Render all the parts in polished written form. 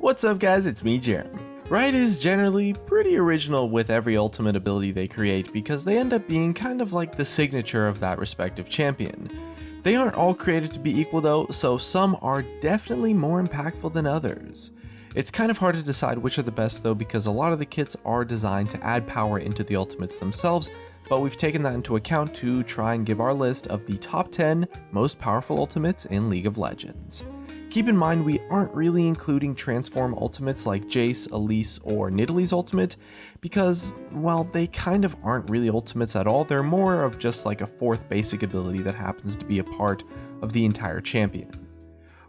What's up guys, it's me Jeremy. Riot is generally pretty original with every ultimate ability they create because they end up being kind of like the signature of that respective champion. They aren't all created to be equal though, so some are definitely more impactful than others. It's kind of hard to decide which are the best though because a lot of the kits are designed to add power into the ultimates themselves, but we've taken that into account to try and give our list of the top 10 most powerful ultimates in League of Legends. Keep in mind we aren't really including transform ultimates like Jace, Elise, or Nidalee's ultimate because, well, they kind of aren't really ultimates at all, they're more of just like a fourth basic ability that happens to be a part of the entire champion.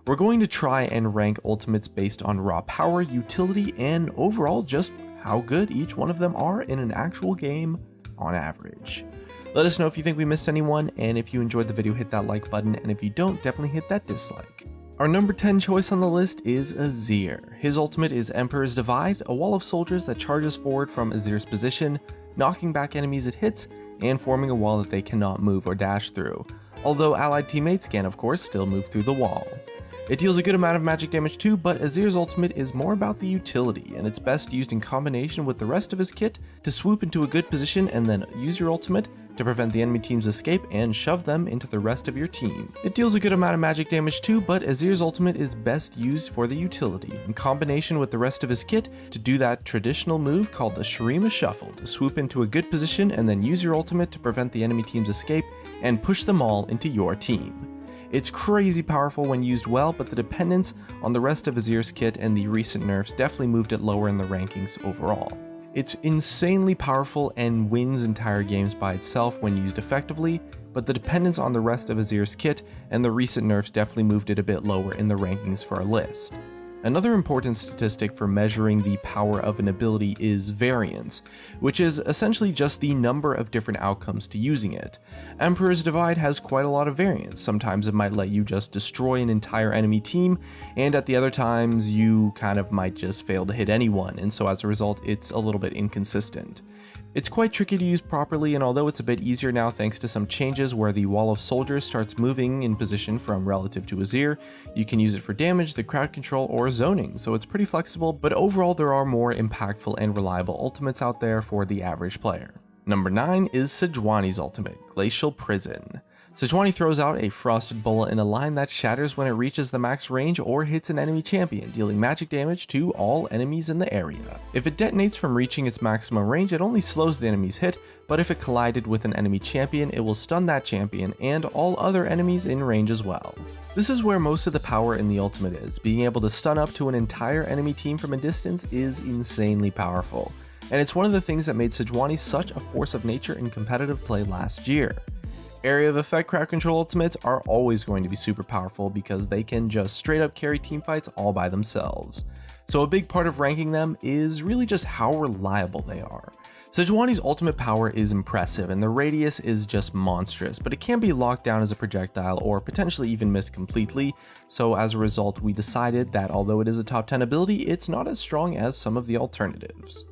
We're going to try and rank ultimates based on raw power, utility, and overall just how good each one of them are in an actual game on average. Let us know if you think we missed anyone, and if you enjoyed the video hit that like button, and if you don't, definitely hit that dislike. Our number 10 choice on the list is Azir. His ultimate is Emperor's Divide, a wall of soldiers that charges forward from Azir's position, knocking back enemies it hits, and forming a wall that they cannot move or dash through, although allied teammates can of course still move through the wall. It deals a good amount of magic damage too, but Azir's ultimate is more about the utility, and it's best used in combination with the rest of his kit to swoop into a good position and then use your ultimate to prevent the enemy team's escape and shove them into the rest of your team. It deals a good amount of magic damage too, but Azir's ultimate is best used for the utility, in combination with the rest of his kit to do that traditional move called the Shurima Shuffle, to swoop into a good position and then use your ultimate to prevent the enemy team's escape and push them all into your team. It's crazy powerful when used well, but the dependence on the rest of Azir's kit and the recent nerfs definitely moved it lower in the rankings overall. It's insanely powerful and wins entire games by itself when used effectively, but the dependence on the rest of Azir's kit and the recent nerfs definitely moved it a bit lower in the rankings for our list. Another important statistic for measuring the power of an ability is variance, which is essentially just the number of different outcomes to using it. Emperor's Divide has quite a lot of variance. Sometimes it might let you just destroy an entire enemy team, and at the other times you kind of might just fail to hit anyone, and so as a result it's a little bit inconsistent. It's quite tricky to use properly, and although it's a bit easier now thanks to some changes where the wall of soldiers starts moving in position from relative to Azir, you can use it for damage, the crowd control, or zoning, so it's pretty flexible, but overall there are more impactful and reliable ultimates out there for the average player. Number 9 is Sejuani's ultimate, Glacial Prison. Sejuani throws out a frosted bullet in a line that shatters when it reaches the max range or hits an enemy champion, dealing magic damage to all enemies in the area. If it detonates from reaching its maximum range, it only slows the enemy's hit, but if it collided with an enemy champion, it will stun that champion and all other enemies in range as well. This is where most of the power in the ultimate is. Being able to stun up to an entire enemy team from a distance is insanely powerful, and it's one of the things that made Sejuani such a force of nature in competitive play last year. Area of effect crowd control ultimates are always going to be super powerful because they can just straight up carry teamfights all by themselves. So a big part of ranking them is really just how reliable they are. Sejuani's ultimate power is impressive and the radius is just monstrous, but it can be locked down as a projectile or potentially even missed completely, so as a result we decided that although it is a top 10 ability, it's not as strong as some of the alternatives.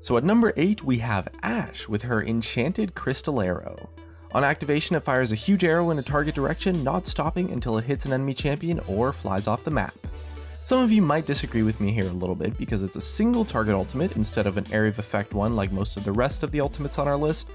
So at number 8 we have Ashe with her Enchanted Crystal Arrow. On activation, it fires a huge arrow in a target direction, not stopping until it hits an enemy champion or flies off the map. Some of you might disagree with me here a little bit because it's a single target ultimate instead of an area of effect one like most of the rest of the ultimates on our list,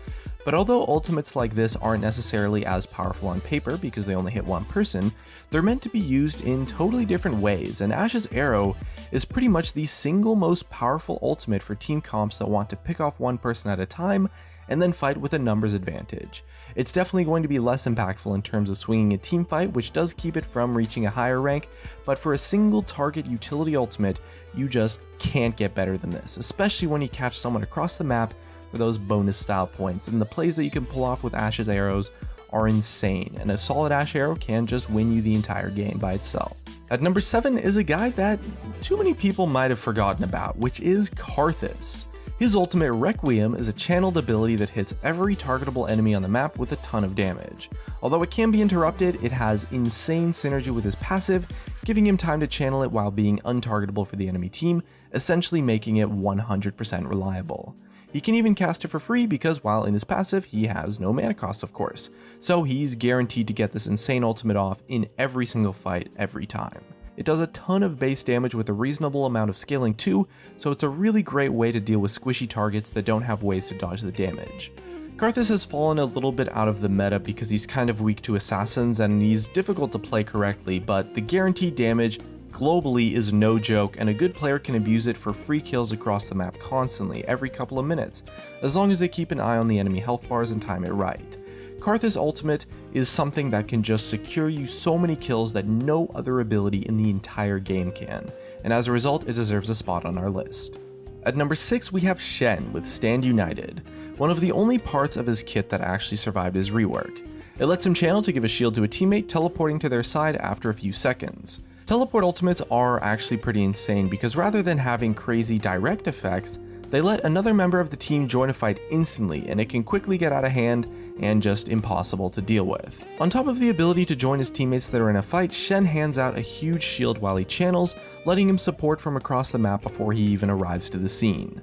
but although ultimates like this aren't necessarily as powerful on paper because they only hit one person, they're meant to be used in totally different ways, and Ashe's arrow is pretty much the single most powerful ultimate for team comps that want to pick off one person at a time and then fight with a numbers advantage. It's definitely going to be less impactful in terms of swinging a team fight, which does keep it from reaching a higher rank, but for a single target utility ultimate, you just can't get better than this, especially when you catch someone across the map for those bonus style points, and the plays that you can pull off with Ashe's arrows are insane, and a solid Ashe arrow can just win you the entire game by itself. At number 7 is a guy that too many people might have forgotten about, which is Karthus. His ultimate Requiem is a channeled ability that hits every targetable enemy on the map with a ton of damage. Although it can be interrupted, it has insane synergy with his passive, giving him time to channel it while being untargetable for the enemy team, essentially making it 100% reliable. He can even cast it for free because while in his passive, he has no mana cost of course, so he's guaranteed to get this insane ultimate off in every single fight every time. It does a ton of base damage with a reasonable amount of scaling too, so it's a really great way to deal with squishy targets that don't have ways to dodge the damage. Karthus has fallen a little bit out of the meta because he's kind of weak to assassins and he's difficult to play correctly, but the guaranteed damage globally is no joke, and a good player can abuse it for free kills across the map constantly, every couple of minutes, as long as they keep an eye on the enemy health bars and time it right. Karthus' ultimate is something that can just secure you so many kills that no other ability in the entire game can, and as a result it deserves a spot on our list. At number 6 we have Shen with Stand United, one of the only parts of his kit that actually survived his rework. It lets him channel to give a shield to a teammate, teleporting to their side after a few seconds. Teleport ultimates are actually pretty insane because rather than having crazy direct effects, they let another member of the team join a fight instantly, and it can quickly get out of hand and just impossible to deal with. On top of the ability to join his teammates that are in a fight, Shen hands out a huge shield while he channels, letting him support from across the map before he even arrives to the scene.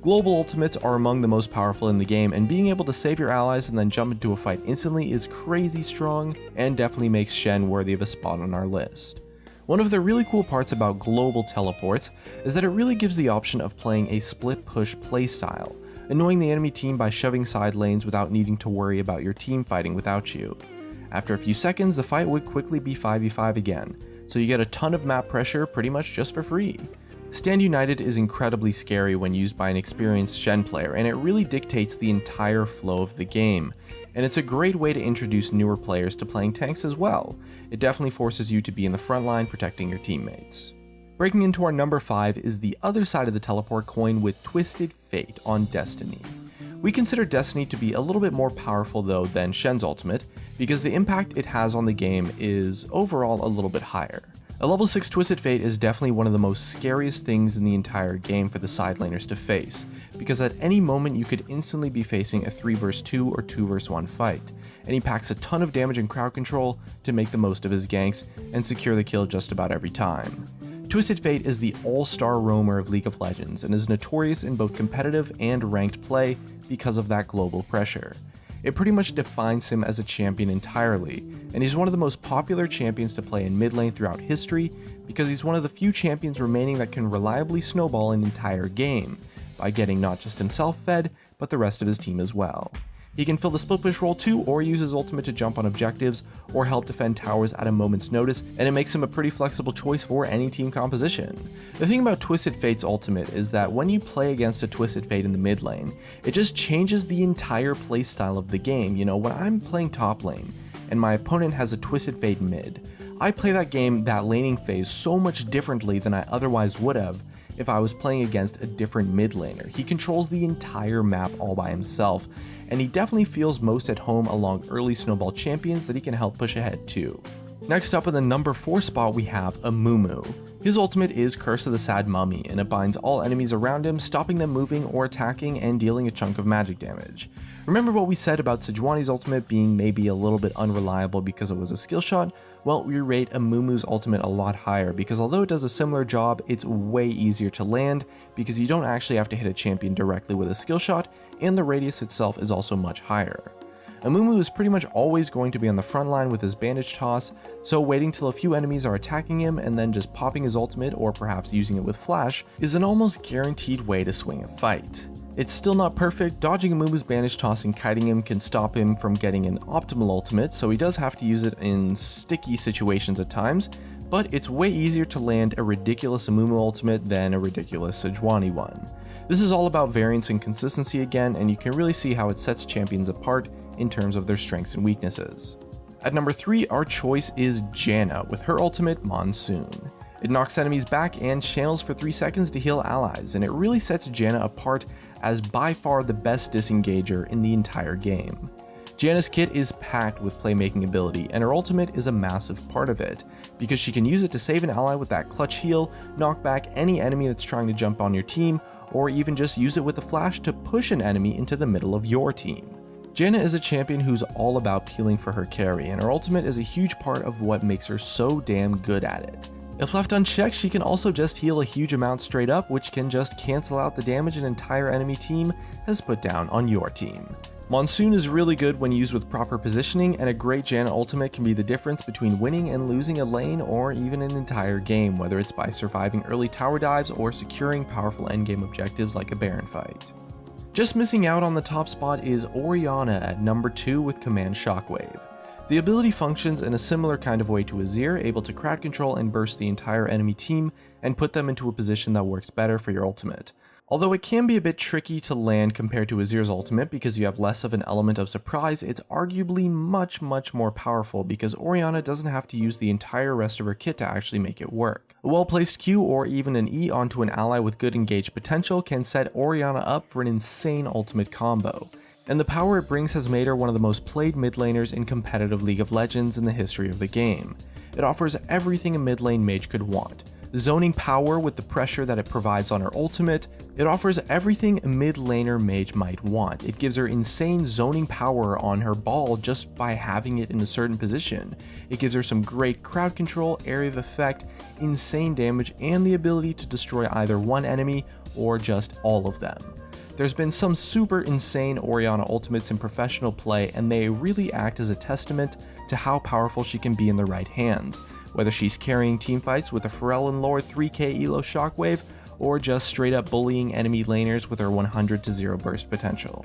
Global ultimates are among the most powerful in the game, and being able to save your allies and then jump into a fight instantly is crazy strong and definitely makes Shen worthy of a spot on our list. One of the really cool parts about global teleports is that it really gives the option of playing a split push playstyle, annoying the enemy team by shoving side lanes without needing to worry about your team fighting without you. After a few seconds, the fight would quickly be 5v5 again, so you get a ton of map pressure pretty much just for free. Stand United is incredibly scary when used by an experienced Shen player, and it really dictates the entire flow of the game. And it's a great way to introduce newer players to playing tanks as well. It definitely forces you to be in the front line protecting your teammates. Breaking into our number 5 is the other side of the teleport coin with Twisted Fate on Destiny. We consider Destiny to be a little bit more powerful though than Shen's ultimate, because the impact it has on the game is overall a little bit higher. A level 6 Twisted Fate is definitely one of the most scariest things in the entire game for the side laners to face, because at any moment you could instantly be facing a 3 vs 2 or 2 vs 1 fight, and he packs a ton of damage and crowd control to make the most of his ganks and secure the kill just about every time. Twisted Fate is the all-star roamer of League of Legends and is notorious in both competitive and ranked play because of that global pressure. It pretty much defines him as a champion entirely, and he's one of the most popular champions to play in mid lane throughout history because he's one of the few champions remaining that can reliably snowball an entire game, by getting not just himself fed, but the rest of his team as well. He can fill the split push role too, or use his ultimate to jump on objectives, or help defend towers at a moment's notice, and it makes him a pretty flexible choice for any team composition. The thing about Twisted Fate's ultimate is that when you play against a Twisted Fate in the mid lane, it just changes the entire playstyle of the game. You know, when I'm playing top lane, and my opponent has a Twisted Fate mid, I play that laning phase so much differently than I otherwise would have if I was playing against a different mid laner. He controls the entire map all by himself, and he definitely feels most at home along early snowball champions that he can help push ahead too. Next up in the number 4 spot we have Amumu. His ultimate is Curse of the Sad Mummy, and it binds all enemies around him, stopping them moving or attacking and dealing a chunk of magic damage. Remember what we said about Sejuani's ultimate being maybe a little bit unreliable because it was a skill shot? Well, we rate Amumu's ultimate a lot higher because although it does a similar job, it's way easier to land because you don't actually have to hit a champion directly with a skill shot, and the radius itself is also much higher. Amumu is pretty much always going to be on the front line with his bandage toss, so waiting till a few enemies are attacking him and then just popping his ultimate or perhaps using it with flash is an almost guaranteed way to swing a fight. It's still not perfect. Dodging Amumu's bandage toss and kiting him can stop him from getting an optimal ultimate, so he does have to use it in sticky situations at times, but it's way easier to land a ridiculous Amumu ultimate than a ridiculous Sejuani one. This is all about variance and consistency again, and you can really see how it sets champions apart in terms of their strengths and weaknesses. At number 3, our choice is Janna with her ultimate Monsoon. It knocks enemies back and channels for 3 seconds to heal allies, and it really sets Janna apart as by far the best disengager in the entire game. Janna's kit is packed with playmaking ability, and her ultimate is a massive part of it, because she can use it to save an ally with that clutch heal, knock back any enemy that's trying to jump on your team, or even just use it with a flash to push an enemy into the middle of your team. Janna is a champion who's all about peeling for her carry, and her ultimate is a huge part of what makes her so damn good at it. If left unchecked, she can also just heal a huge amount straight up, which can just cancel out the damage an entire enemy team has put down on your team. Monsoon is really good when used with proper positioning, and a great Janna ultimate can be the difference between winning and losing a lane or even an entire game, whether it's by surviving early tower dives or securing powerful endgame objectives like a Baron fight. Just missing out on the top spot is Orianna at number 2 with Command Shockwave. The ability functions in a similar kind of way to Azir, able to crowd control and burst the entire enemy team and put them into a position that works better for your ultimate. Although it can be a bit tricky to land compared to Azir's ultimate because you have less of an element of surprise, it's arguably much more powerful because Orianna doesn't have to use the entire rest of her kit to actually make it work. A well-placed Q or even an E onto an ally with good engaged potential can set Orianna up for an insane ultimate combo. And the power it brings has made her one of the most played mid laners in competitive League of Legends in the history of the game. It offers everything a mid lane mage could want. Zoning power with the pressure that it provides on her ultimate, it offers everything a mid laner mage might want. It gives her insane zoning power on her ball just by having it in a certain position. It gives her some great crowd control, area of effect, insane damage, and the ability to destroy either one enemy or just all of them. There's been some super insane Orianna ultimates in professional play, and they really act as a testament to how powerful she can be in the right hands. Whether she's carrying teamfights with a Pharrell and Lord 3k elo Shockwave, or just straight up bullying enemy laners with her 100-0 burst potential.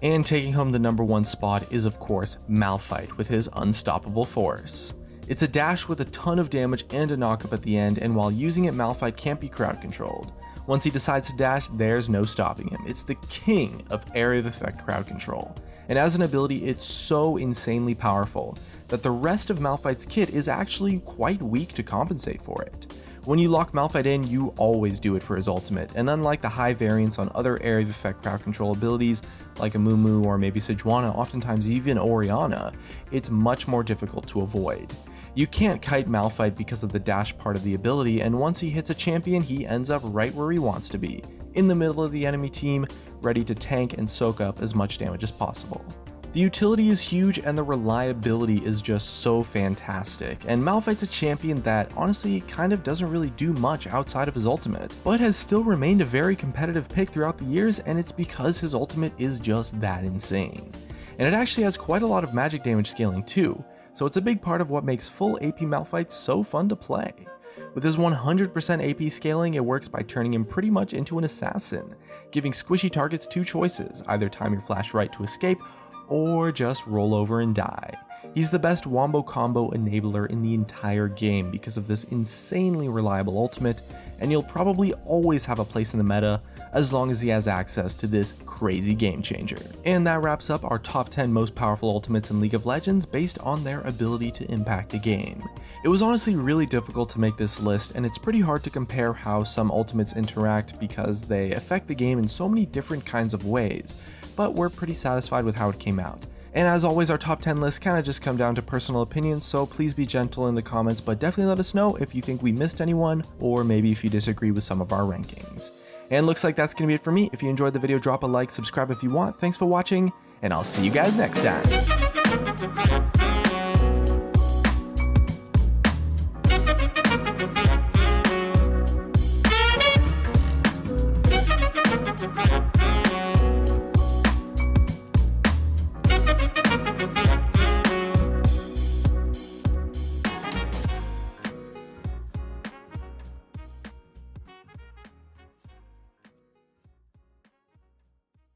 And taking home the number 1 spot is of course Malphite with his Unstoppable Force. It's a dash with a ton of damage and a knockup at the end, and while using it, Malphite can't be crowd controlled. Once he decides to dash, there's no stopping him. It's the king of area of effect crowd control. And as an ability, it's so insanely powerful that the rest of Malphite's kit is actually quite weak to compensate for it. When you lock Malphite in, you always do it for his ultimate, and unlike the high variance on other area of effect crowd control abilities like a Mumu or maybe Sejuani, oftentimes even Orianna, it's much more difficult to avoid. You can't kite Malphite because of the dash part of the ability, and once he hits a champion, he ends up right where he wants to be, in the middle of the enemy team, ready to tank and soak up as much damage as possible. The utility is huge and the reliability is just so fantastic, and Malphite's a champion that honestly kind of doesn't really do much outside of his ultimate, but has still remained a very competitive pick throughout the years, and it's because his ultimate is just that insane. And it actually has quite a lot of magic damage scaling too, so it's a big part of what makes full AP Malphite so fun to play. With his 100% AP scaling, it works by turning him pretty much into an assassin, giving squishy targets 2 choices, either time your flash right to escape, or just roll over and die. He's the best wombo combo enabler in the entire game because of this insanely reliable ultimate, and he'll probably always have a place in the meta as long as he has access to this crazy game changer. And that wraps up our top 10 most powerful ultimates in League of Legends based on their ability to impact the game. It was honestly really difficult to make this list, and it's pretty hard to compare how some ultimates interact because they affect the game in so many different kinds of ways, but we're pretty satisfied with how it came out. And as always, our top 10 lists kind of just come down to personal opinions, so please be gentle in the comments, but definitely let us know if you think we missed anyone, or maybe if you disagree with some of our rankings. And looks like that's going to be it for me. If you enjoyed the video, drop a like, subscribe if you want. Thanks for watching, and I'll see you guys next time.